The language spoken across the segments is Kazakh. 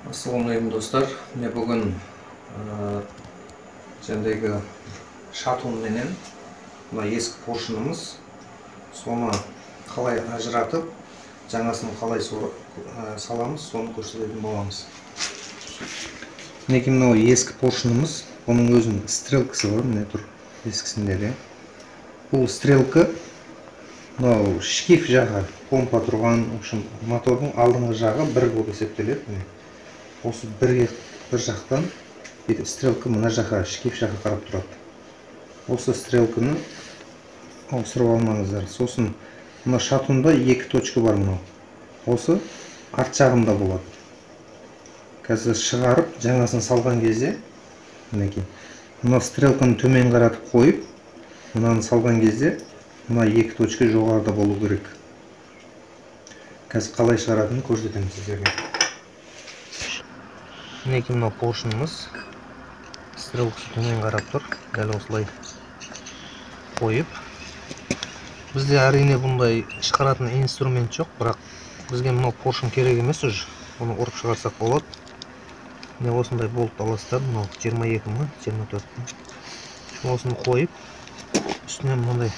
Ассалаумағалейкум достар. Мен бүгін жәндегі шатун менен мына ескі поршынымыз соны қалай ажыратып, жаңасын қалай саламыз, соны көрсететін боламыз. Мінекей мынау ескі поршынымыз, оның өзінің стрелкасы бар, міне тұр ескісінде де. Бұл стрелка мынау шкив жағы, помпа тұрған, мотордың алдыңғы жағы бір болып есептеледі. Осы бір жақтан стрелка мына жаққа, шкив жаққа қарап тұрады. Осы стрелканы ауыстырып алмаңыздар. Сосын мына шатунда екі точка бар мынау. Осы арт жағында болады. Қазір шығарып, жаңасын салған кезде, мінекей, мына стрелканы төмен қаратып қойып, мынаны салған кезде, мына екі точка жоғарыда болу керек. Қазір қалай шығаратынын көрсетемін сіздерге. Мінекей мынау поршынымыз, стрелкасы төмен қарап тұр, дәл осылай қойып. Бізде әрине бұндай шығаратын инструмент жоқ, бірақ бізге мынау поршын керек емес уже. Оны ұрып шығарсақ болады. Міне осындай болт аласыздар, мынау 22 ма, 24 ма. Осыны қойып, үстіне мынандай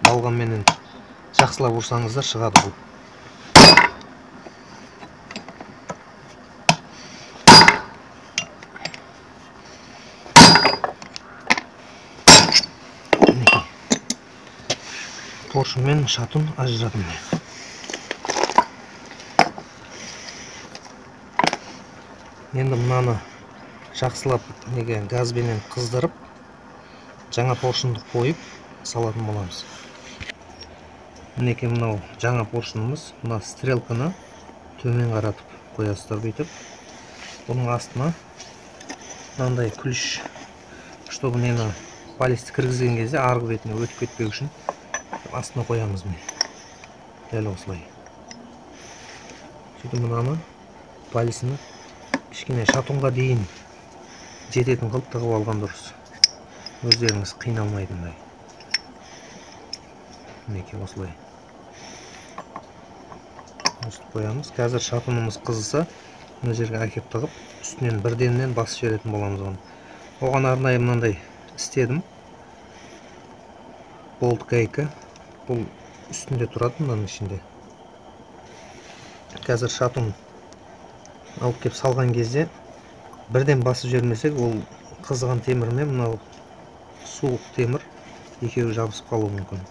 балғаменен жақсылап ұрсаңыздар шығады бұл. Поршын мен шатун ажыратым. Енді мынаны жақсылап газбенен қыздырып, жаңа поршынды қойып салатын боламыз. Мінекей мынау жаңа поршынымыз, мына стрелканы төмен қаратып қоясыздар бүйтіп. Бұның астына мынандай күліш, чтобы нені палесті кіргізген кезде арғы бетіне өтіп кетпеу үшін астына қоямыз міне. Дәл осылай. Сөйтіп мынаны палесіні кішкене шатунға дейін жететін қылып тығып алған дұрыс. Өздеріңіз қиналмайтындай. Мінекей осылай. Осылай қоямыз. Қазір шатунымыз қызыса, мына жерге әкеп тығып, үстінен бірденнен басып жіберетін боламыз оны. Оған арнайы мынандай істедім. Болт гайка. Бұл үстінде тұрады, мынаның ішінде. Қазір шатун алып кеп салған кезде бірден басып жібермесек, ол қызған темірмен мынау суық темір екеуі жабысып қалуы мүмкін.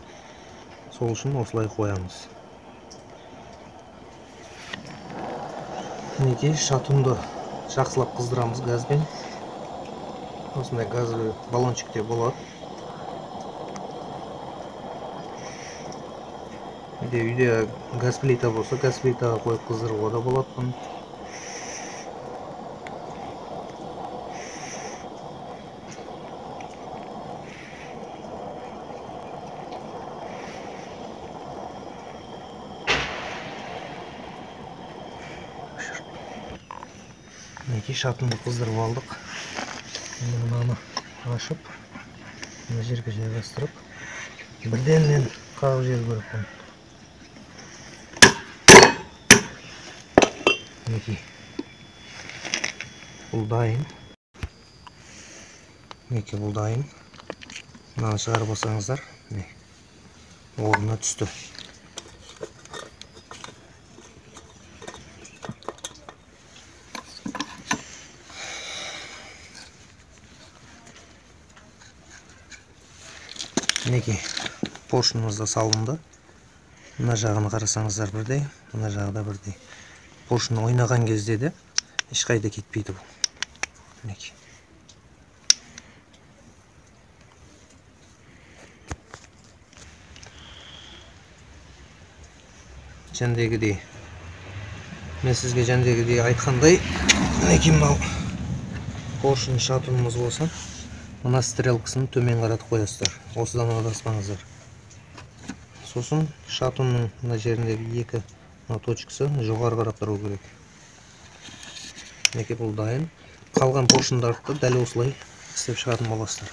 Сол үшін осылай қоямыз. Мінекей шатунды жақсылап қыздырамыз газбен. Осындай газы баллончикте болады. Үйде газ плита болса, газ плитаға қойып қыздыруға да болады. Мінекей шатунды қыздырып алдық. Мынаны ашып, мына жерге жайғастырып, бірденнен қағып жіберу керек. Мінекей бұл дайын. Мінекей бұл дайын. Мынаны шығарып алсаңыздар, орнына түсті. Мінекей поршынымыз да салынды. Мына жағын қарасаңыздар бірдей, мына жағы да бірдей. Поршын ойнаған кезде де ешқайда кетпейді бұл. Мінекей. Жәндегідей, мен сізге жәндегідей айтқандай, мінекей мынау поршын шатунымыз болса, мына стрелкасын төмен қаратып қоясыздар. Осыдан адаспаңыздар. Сосын шатунның мына жеріндегі екі точкасы жоғары қарап тұру керек. Мінекей бұл дайын. Қалған поршындарды дәл осылай істеп шығатын боласыздар.